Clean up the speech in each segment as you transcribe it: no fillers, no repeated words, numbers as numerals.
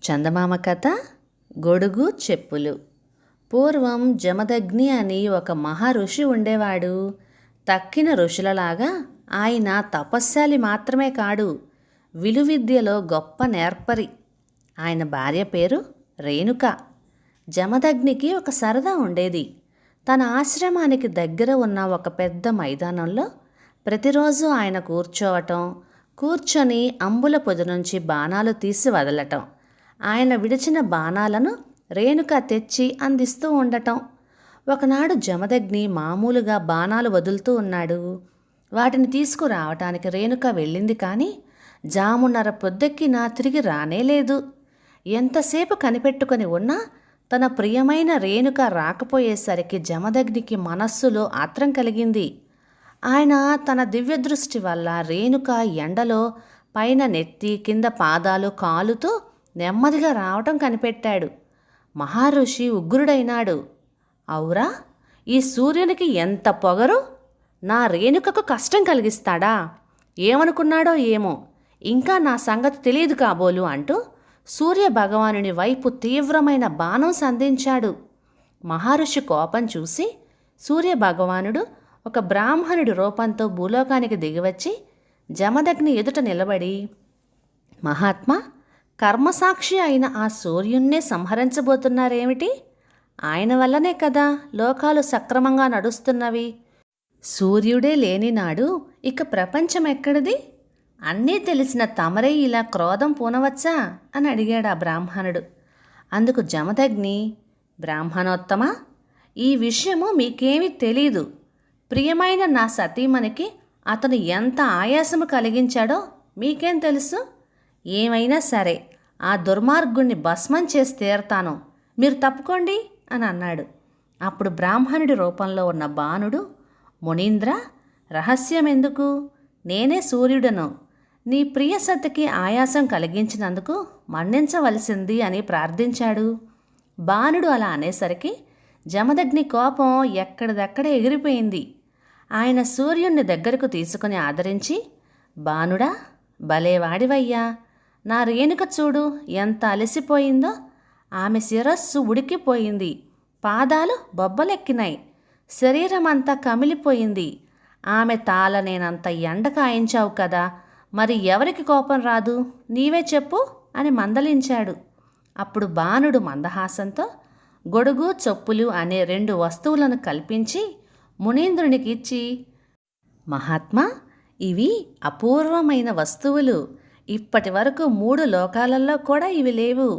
చందమామ కథ గొడుగు చెప్పులు. పూర్వం జమదగ్ని అని ఒక మహా ఋషి ఉండేవాడు. తక్కిన ఋషులలాగా ఆయన తపస్శాలి మాత్రమే కాడు, విలువిద్యలో గొప్ప నేర్పరి. ఆయన భార్య పేరు రేణుక. జమదగ్నికి ఒక సరదా ఉండేది. తన ఆశ్రమానికి దగ్గర ఉన్న ఒక పెద్ద మైదానంలో ప్రతిరోజు ఆయన కూర్చొని అంబుల పొది నుంచి బాణాలు తీసి వదలటం, ఆయన విడిచిన బాణాలను రేణుక తెచ్చి అందిస్తూ ఉండటం. ఒకనాడు జమదగ్ని మామూలుగా బాణాలు వదులుతూ ఉన్నాడు. వాటిని తీసుకురావటానికి రేణుక వెళ్ళింది, కానీ జామున్నర పొద్దెక్కినా తిరిగి రానేలేదు. ఎంతసేపు కనిపెట్టుకొని ఉన్నా తన ప్రియమైన రేణుక రాకపోయేసరికి జమదగ్నికి మనస్సులో ఆత్రం కలిగింది. ఆయన తన దివ్యదృష్టి వల్ల రేణుక ఎండలో పైన నెత్తి కింద పాదాలు కాలుతూ నెమ్మదిగా రావటం కనిపెట్టాడు. మహర్షి ఉగ్రుడైనాడు. అవురా, ఈ సూర్యునికి ఎంత పొగరు! నా రేణుకకు కష్టం కలిగిస్తాడా? ఏమనుకున్నాడో ఏమో, ఇంకా నా సంగతి తెలియదు కాబోలు అంటూ సూర్య భగవానుని వైపు తీవ్రమైన బాణం సంధించాడు. మహర్షి కోపం చూసి సూర్య భగవానుడు ఒక బ్రాహ్మణుడి రూపంతో భూలోకానికి దిగివచ్చి జమదగ్ని ఎదుట నిలబడి, మహాత్మా, కర్మసాక్షి అయిన ఆ సూర్యున్నే సంహరించబోతున్నారేమిటి? ఆయన వల్లనే కదా లోకాలు సక్రమంగా నడుస్తున్నవి. సూర్యుడే లేని నాడు ఇక ప్రపంచం ఎక్కడిది? అన్నీ తెలిసిన తమరే ఇలా క్రోధం పూనవచ్చా అని అడిగాడు ఆ బ్రాహ్మణుడు. అందుకు జమదగ్ని, బ్రాహ్మణోత్తమ, ఈ విషయము మీకేమీ తెలీదు. ప్రియమైన నా సతీమణికి అతను ఎంత ఆయాసము కలిగించాడో మీకేం తెలుసు? ఏమైనా సరే ఆ దుర్మార్గుణ్ణి భస్మం చేసి తీరతాను, మీరు తప్పుకోండి అని అన్నాడు. అప్పుడు బ్రాహ్మణుడి రూపంలో ఉన్న బాణుడు, మునీంద్ర, రహస్యం ఎందుకు? నేనే సూర్యుడను. నీ ప్రియ సతికి ఆయాసం కలిగించినందుకు మన్నించవలసింది అని ప్రార్థించాడు. బాణుడు అలా అనేసరికి జమదగ్ని కోపం ఎక్కడిదక్కడ ఎగిరిపోయింది. ఆయన సూర్యుణ్ణి దగ్గరకు తీసుకుని ఆదరించి, బాణుడా, భలేవాడివయ్యా, నా రేణుక చూడు ఎంత అలసిపోయిందో. ఆమె శిరస్సు ఉడికిపోయింది, పాదాలు బొబ్బలెక్కినాయి, శరీరం అంతా కమిలిపోయింది. ఆమె తాళనేనంత ఎండ కాయించావు కదా, మరి ఎవరికి కోపం రాదు? నీవే చెప్పు అని మందలించాడు. అప్పుడు బాణుడు మందహాసంతో గొడుగు చెప్పులు అనే 2 వస్తువులను కల్పించి మునీంద్రునికి ఇచ్చి, మహాత్మా, ఇవి అపూర్వమైన వస్తువులు. ఇప్పటి వరకు 3 లోకాలలో కూడా ఇవి లేవు.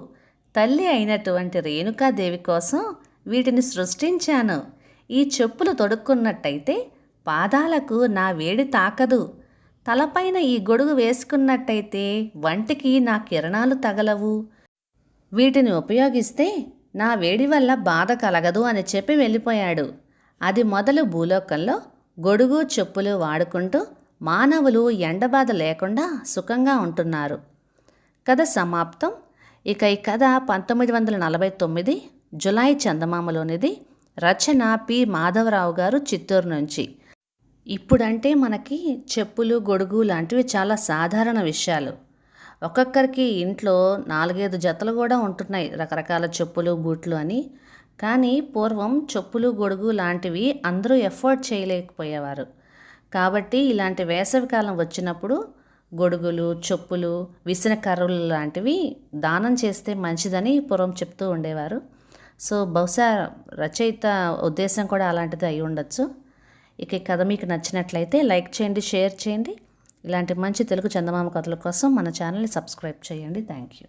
తల్లి అయినటువంటి రేణుకాదేవి కోసం వీటిని సృష్టించాను. ఈ చెప్పులు తొడుక్కున్నట్టయితే పాదాలకు నా వేడి తాకదు. తలపైన ఈ గొడుగు వేసుకున్నట్టయితే వంటికి నా కిరణాలు తగలవు. వీటిని ఉపయోగిస్తే నా వేడి వల్ల బాధ కలగదు అని చెప్పి వెళ్ళిపోయాడు. అది మొదలు భూలోకంలో గొడుగు చెప్పులు వాడుకుంటూ మానవులు ఎండబాధ లేకుండా సుఖంగా ఉంటున్నారు. కథ సమాప్తం. ఇక ఈ కథ 1949 జులై చందమామలోనిది. రచన పి మాధవరావు గారు, చిత్తూరు నుంచి. ఇప్పుడంటే మనకి చెప్పులు గొడుగు లాంటివి చాలా సాధారణ విషయాలు. ఒక్కొక్కరికి ఇంట్లో 4-5 జతలు కూడా ఉంటున్నాయి, రకరకాల చెప్పులు బూట్లు అని. కానీ పూర్వం చెప్పులు గొడుగు లాంటివి అందరూ ఎఫోర్డ్ చేయలేకపోయేవారు. కాబట్టి ఇలాంటి వేసవికాలం వచ్చినప్పుడు గొడుగులు, చెప్పులు, విసనకర్రలు లాంటివి దానం చేస్తే మంచిదని పూర్వం చెప్తూ ఉండేవారు. సో బహుశా రచయిత ఉద్దేశం కూడా అలాంటిది అయి ఉండొచ్చు. ఇక ఈ కథ మీకు నచ్చినట్లయితే లైక్ చేయండి, షేర్ చేయండి. ఇలాంటి మంచి తెలుగు చందమామ కథల కోసం మన ఛానల్ని సబ్స్క్రైబ్ చేయండి. Thank you.